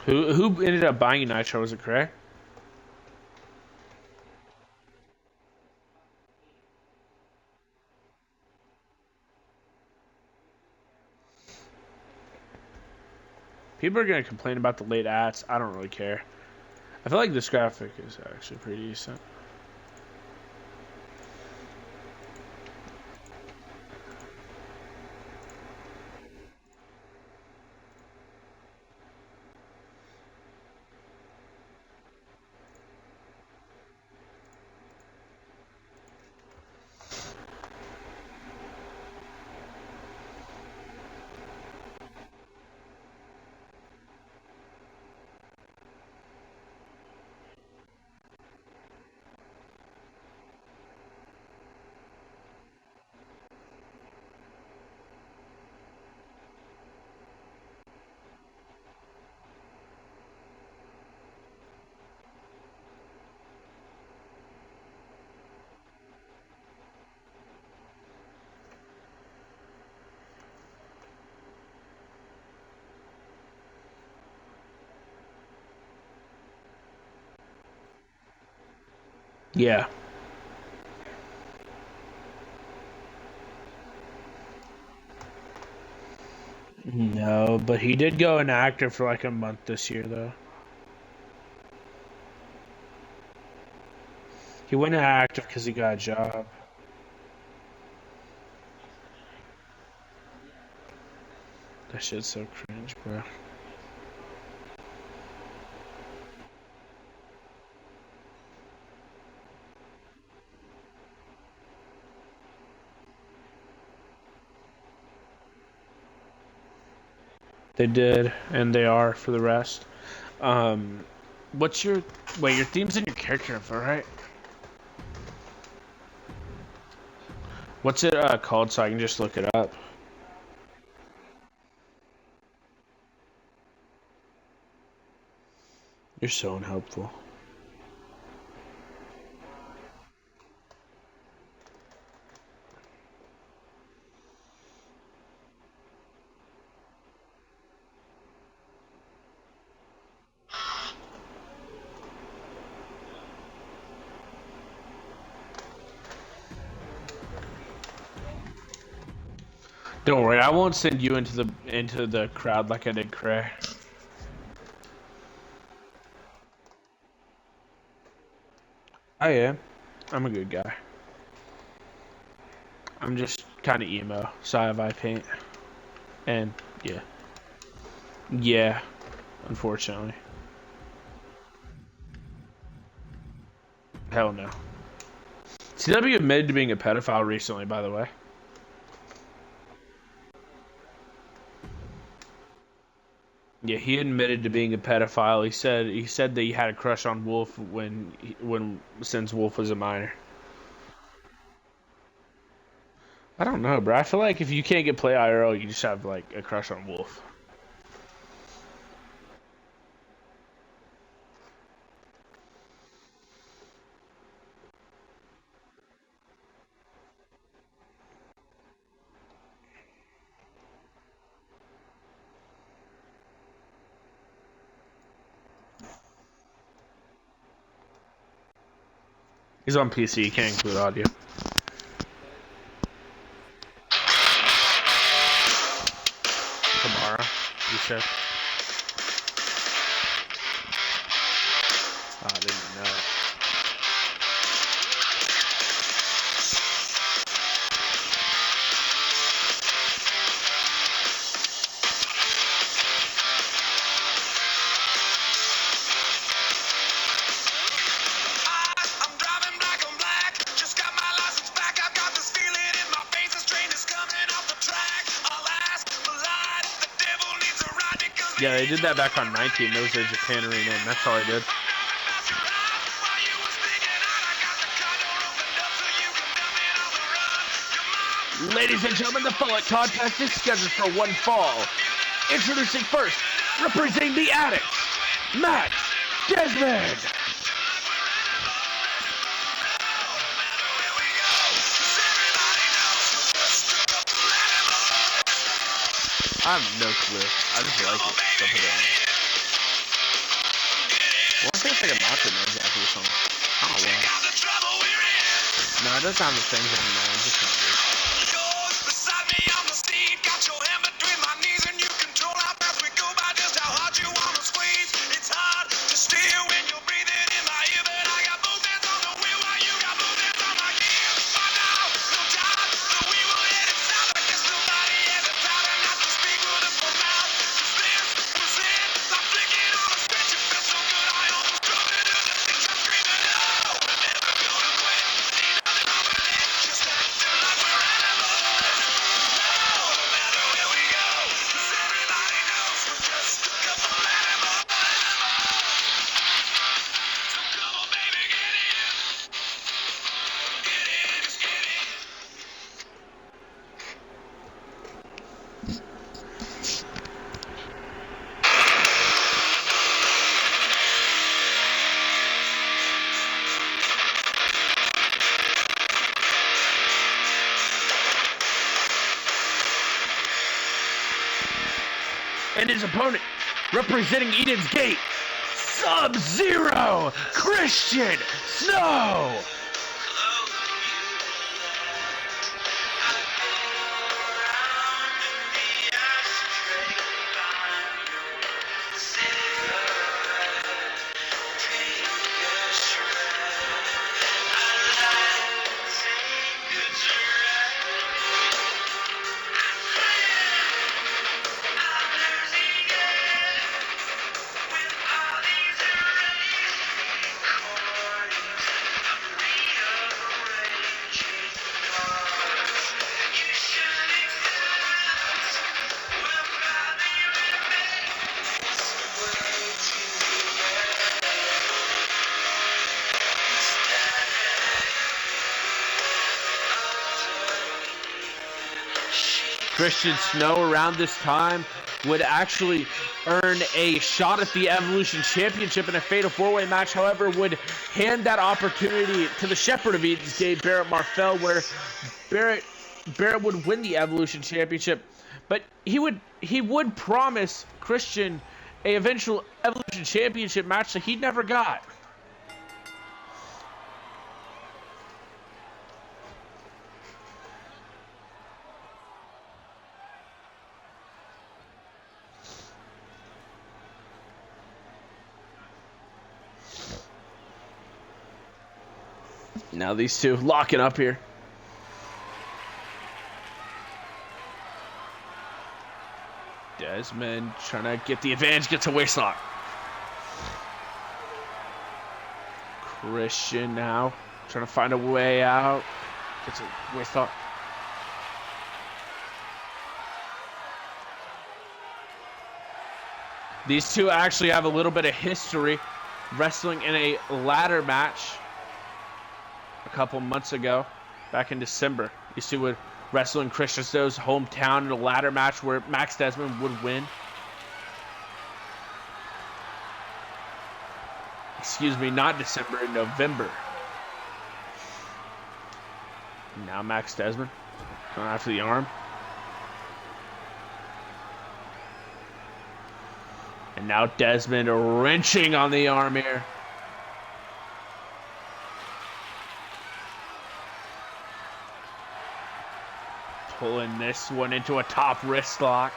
Who ended up buying you Nitro? Was it Cray? People are gonna complain about the late ads. I don't really care. I feel like this graphic is actually pretty decent. Yeah. No, but he did go inactive for like a month this year, though. He went inactive because he got a job. That shit's so cringe, bro. They did, and they are for the rest. What's your wait? Your theme's in your character info, right? What's it called so I can just look it up? You're so unhelpful. Don't worry, I won't send you into the crowd like I did Cray. I am. I'm a good guy. I'm just kind of emo, so I have eye paint. And yeah. Yeah, unfortunately. Hell no. CW admitted to being a pedophile recently, by the way. Yeah, he admitted to being a pedophile. He said that he had a crush on Wolf when since Wolf was a minor. I don't know, bro. I feel like if you can't get play IRL, you just have like a crush on Wolf. He's on PC. He can't include audio. Tomorrow, you said. Oh, I didn't know. Yeah, they did that back on 19. There was a Japan arena, and that's all I did. Ladies and gentlemen, the Fallout contest is scheduled for one fall. Introducing first, representing the Addicts, Matt Dezmond. I have no clue. I just like it. So put it on. tastes like a macho man after the song. Oh, well. No, it doesn't have the things anymore. It's just not good. And his opponent, representing Eden's Gate, Sub-Zero, Kristian Snow. Kristian Snow around this time would actually earn a shot at the Evolution Championship in a Fatal 4-Way match, however, would hand that opportunity to the Shepherd of Eden's Gate, Barrett Marfell, where Barrett would win the Evolution Championship, but he would promise Kristian a eventual Evolution Championship match that he never got. Now these two locking up here. Dezmond trying to get the advantage, gets a waistlock. Kristian now trying to find a way out, gets a waistlock. These two actually have a little bit of history wrestling in a ladder match a couple months ago, back in December. These two would wrestle in Kristian Snow's hometown in a ladder match where Max Dezmond would win. Excuse me, not December, in November. Now Max Dezmond going after the arm. And now Dezmond wrenching on the arm here. Pulling this one into a top wrist lock.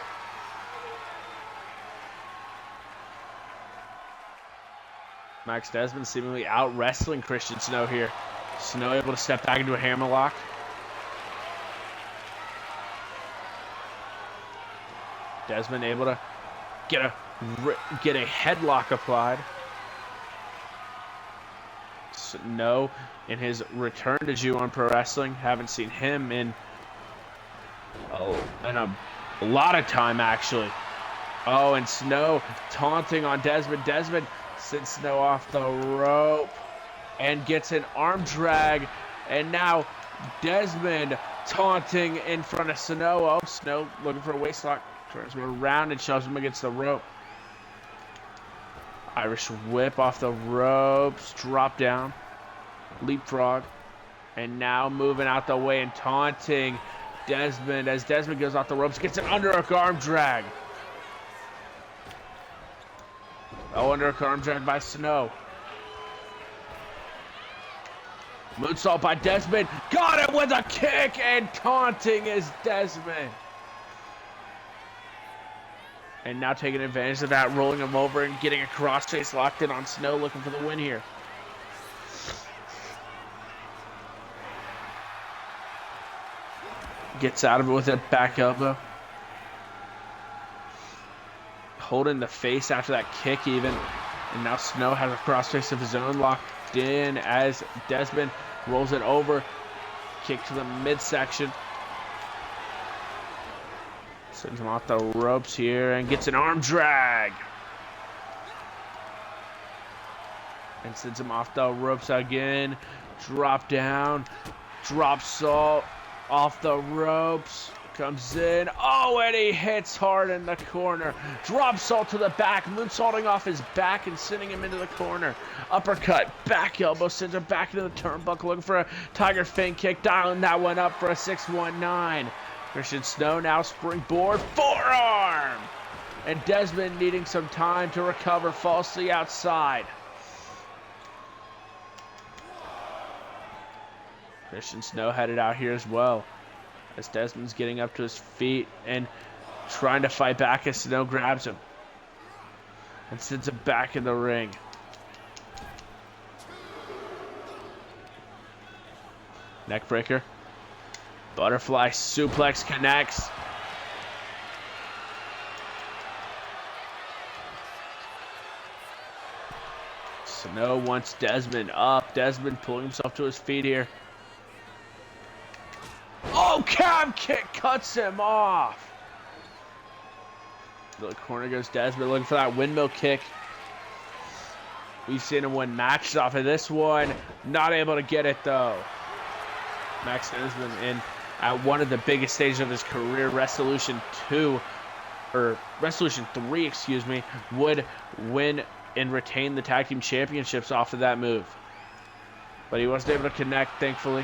Max Dezmond seemingly out wrestling Kristian Snow here. Snow able to step back into a hammerlock. Dezmond able to get a headlock applied. Snow in his return to G1 Pro Wrestling. Haven't seen him in a lot of time, actually. Oh, and Snow taunting on Dezmond. Dezmond sends Snow off the rope and gets an arm drag. And now Dezmond taunting in front of Snow. Oh, Snow looking for a waistlock. Turns him around and shoves him against the rope. Irish whip off the ropes. Drop down. Leapfrog. And now moving out the way and taunting Dezmond as Dezmond goes off the ropes, gets an underhook arm drag. Oh, underhook arm drag by Snow. Moonsault by Dezmond. Got it with a kick, and taunting is Dezmond. And now taking advantage of that, rolling him over and getting a crossface locked in on Snow, looking for the win here. Gets out of it with a back elbow. Holding the face after that kick even. And now Snow has a crossface of his own locked in as Dezmond rolls it over. Kick to the midsection. Sends him off the ropes here and gets an arm drag. And sends him off the ropes again. Drop down. Drop salt off the ropes. Comes in. Oh, and he hits hard in the corner. Drop salt to the back. Moonsaulting off his back and sending him into the corner. Uppercut. Back elbow. Sends him back into the turnbuckle. Looking for a Tiger Fin kick. Dialing that one up for a 619. Kristian Snow now springboard, forearm! And Dezmond needing some time to recover, falls to the outside. Kristian Snow headed out here as well, as Dezmond's getting up to his feet and trying to fight back as Snow grabs him and sends him back in the ring. Neckbreaker. Butterfly suplex connects. Snow wants Dezmond up. Dezmond pulling himself to his feet here. Oh, calf kick cuts him off. To the corner goes Dezmond looking for that windmill kick. We've seen him win matches off of this one. Not able to get it though. Max Dezmond in at one of the biggest stages of his career, Resolution 3, would win and retain the tag team championships off of that move. But he wasn't able to connect, thankfully.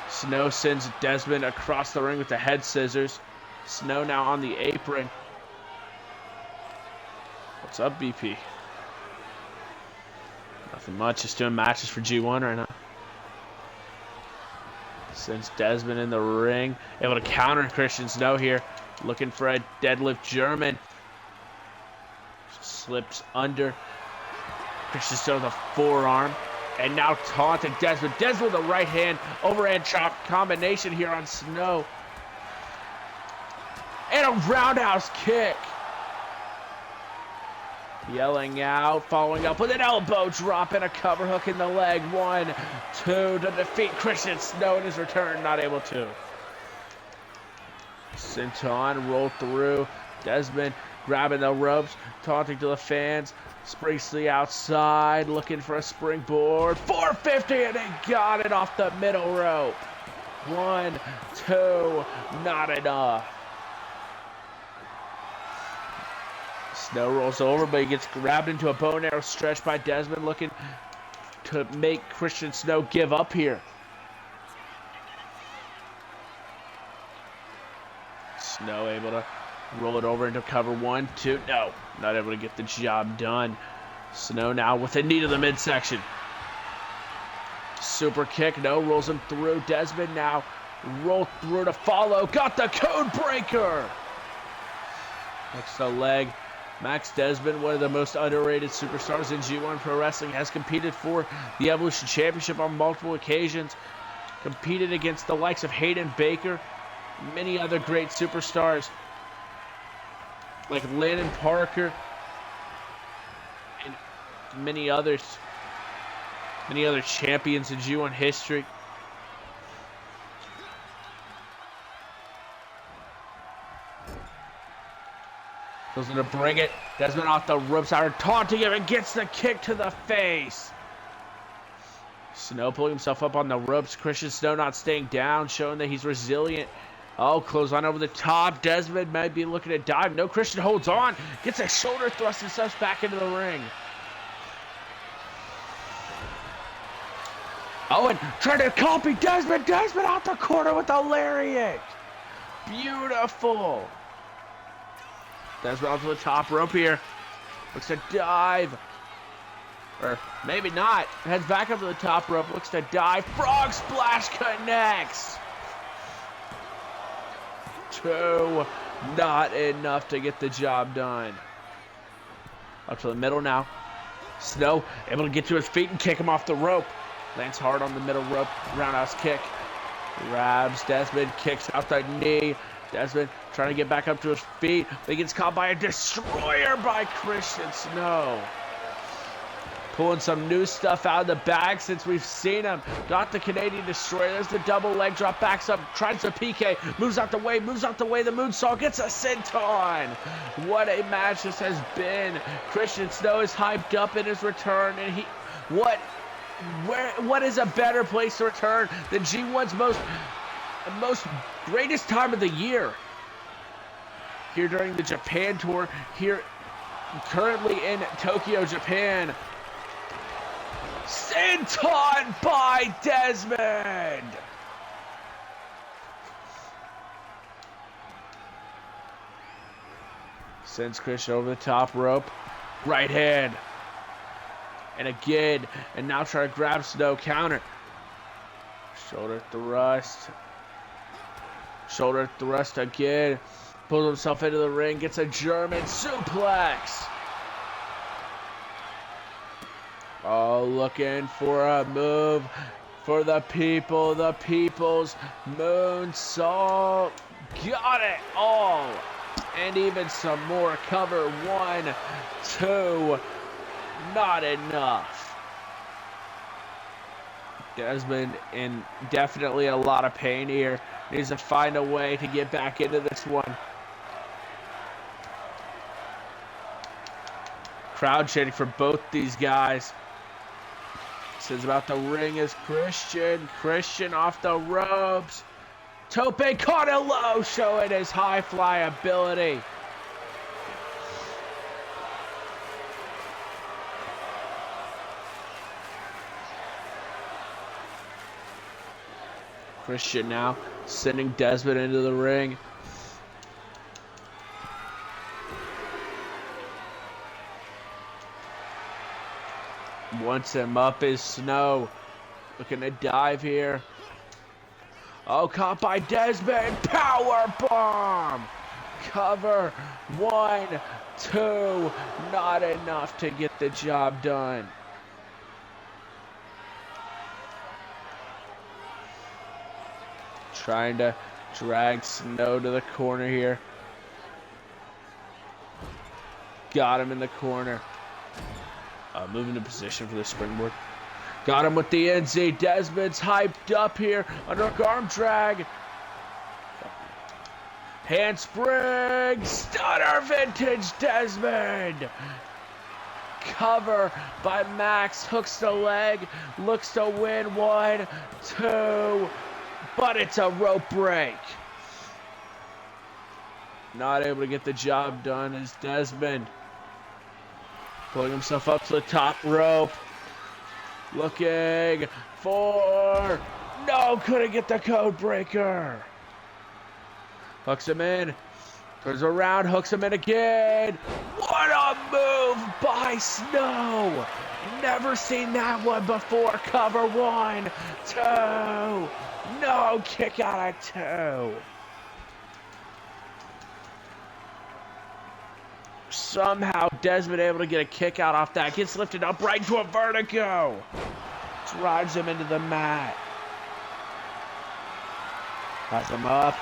Snow sends Dezmond across the ring with the head scissors. Snow now on the apron. What's up, BP? Nothing much, just doing matches for G1 right now. Sends Dezmond in the ring. Able to counter Kristian Snow here. Looking for a deadlift German. Slips under. Kristian Snow with a forearm. And now taunting Dezmond. Dezmond with a right hand. Overhand chop combination here on Snow. And a roundhouse kick. Yelling out, following up with an elbow drop and a cover hook in the leg. 1, 2 to defeat Kristian Snow in his return. Not able to. Sent on, roll through. Dezmond grabbing the ropes, taunting to the fans. Springs to the outside, looking for a springboard. 450, and he got it off the middle rope. 1, 2, not enough. Snow rolls over, but he gets grabbed into a bow and arrow stretch by Dezmond, looking to make Kristian Snow give up here. Snow able to roll it over into cover 1, 2. No, not able to get the job done. Snow now with a knee to the midsection. Super kick, no, rolls him through. Dezmond now roll through to follow. Got the code breaker. Next to leg. Max Dezmond, one of the most underrated superstars in G1 Pro Wrestling, has competed for the Evolution Championship on multiple occasions. Competed against the likes of Hayden Baker, many other great superstars like Landon Parker, and many other champions in G1 history. Goes in to bring it. Dezmond off the ropes out, taunting him, and gets the kick to the face. Snow pulling himself up on the ropes. Kristian Snow not staying down, showing that he's resilient. Oh, close on over the top. Dezmond might be looking to dive. No, Kristian holds on. Gets a shoulder thrust and steps back into the ring. Oh, and trying to copy Dezmond. Dezmond out the corner with a lariat. Beautiful. Dezmond off to the top rope here. Looks to dive. Or maybe not. Heads back up to the top rope. Looks to dive. Frog splash connects. 2. Not enough to get the job done. Up to the middle now. Snow able to get to his feet and kick him off the rope. Lands hard on the middle rope. Roundhouse kick. Grabs Dezmond. Kicks out the knee. Dezmond trying to get back up to his feet. But he gets caught by a destroyer by Kristian Snow. Pulling some new stuff out of the bag since we've seen him. Got the Canadian Destroyer. There's the double leg drop. Backs up. Tries the PK. Moves out the way. Moves out the way. The moonsault. Gets a senton. What a match this has been. Kristian Snow is hyped up in his return. And what is a better place to return than G1's most greatest time of the year? Here during the Japan tour. Here currently in Tokyo, Japan. Senton by Dezmond. Sends Kristian over the top rope. Right hand. And again. And now try to grab Snow. Counter. Shoulder thrust. Shoulder thrust again. Pulls himself into the ring. Gets a German suplex. Oh, looking for a move for the people. The people's moonsault. Got it all. And even some more. Cover. 1, 2. Not enough. Dezmond in definitely a lot of pain here. Needs to find a way to get back into this one. Crowd chanting for both these guys. Says about the ring is Kristian. Kristian off the ropes. Tope caught it low, showing his high fly ability. Kristian now sending Dezmond into the ring. Once him up is Snow. Looking to dive here. Oh, caught by Dezmond. Power bomb. Cover. 1, 2. Not enough to get the job done. Trying to drag Snow to the corner here. Got him in the corner. Moving to position for the springboard. Got him with the NZ. Dezmond's hyped up here. Underarm drag. Handspring. Stunner vintage Dezmond. Cover by Max. Hooks the leg. Looks to win. 1, 2. But it's a rope break. Not able to get the job done is Dezmond. Pulling himself up to the top rope. Looking for... No, couldn't get the code breaker. Hooks him in. Turns around, hooks him in again. What a move by Snow. Never seen that one before. Cover. 1, 2. No, kick out of 2. Somehow Dezmond able to get a kick out off that. Gets lifted up right into a vertigo. Drives him into the mat. Has him up.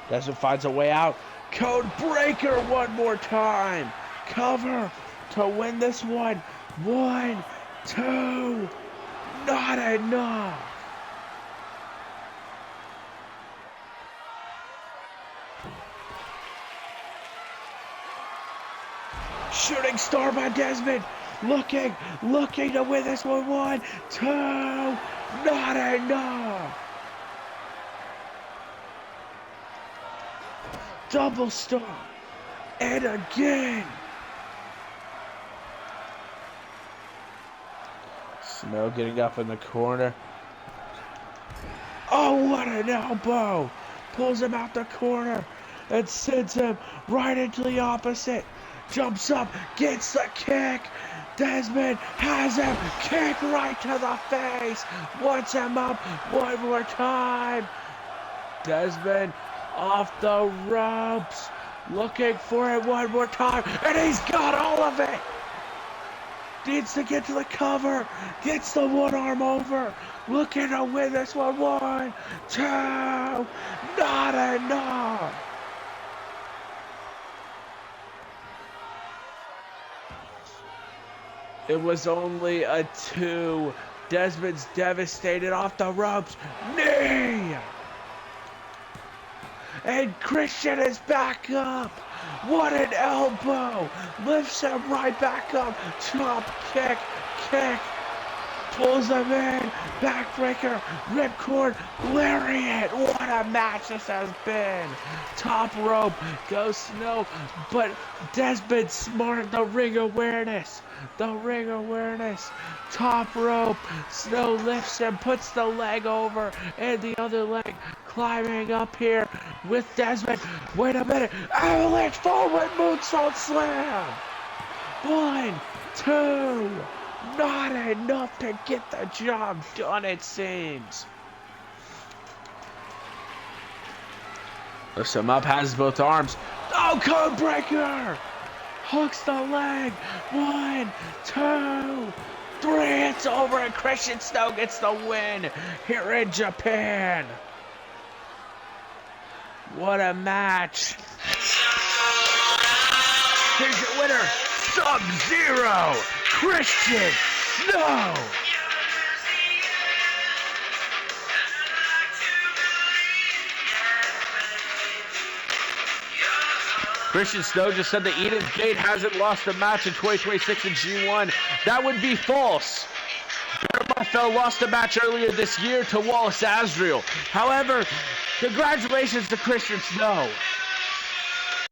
Dezmond finds a way out. Code breaker one more time. Cover to win this one. 1, 2. Not enough. Shooting star by Dezmond. Looking to win this one. 1, 2. Not enough. Double star. And again. Snow getting up in the corner. Oh, what an elbow. Pulls him out the corner and sends him right into the opposite. jumps up, gets the kick. Dezmond has him, kick right to the face. Wants him up one more time. Dezmond off the ropes, looking for it one more time, and he's got all of it. Needs to get to the cover, gets the one arm over, looking to win this one. 1, 2, not enough. It was only a 2. Dezmond's devastated off the ropes. Knee! And Kristian is back up. What an elbow. Lifts him right back up. Chop, kick, kick. Pulls him in. Backbreaker, ripcord, lariat. What a match this has been. Top rope, goes Snow. But Dezmond smart, the ring awareness. The ring awareness. Top rope. Snow lifts him, puts the leg over, and the other leg climbing up here with Dezmond. Wait a minute. Avalanche forward moonsault slam. 1, 2. Not enough to get the job done, it seems. Lifts him up, has both arms. Oh, code breaker! Hooks the leg. 1, 2, 3. It's over, and Kristian Snow gets the win here in Japan. What a match. Here's your winner, Sub-Zero, Kristian Snow. Kristian Snow just said that Eden's Gate hasn't lost a match in 2026 in G1. That would be false. Bear lost a match earlier this year to Wallace Azriel. However, congratulations to Kristian Snow.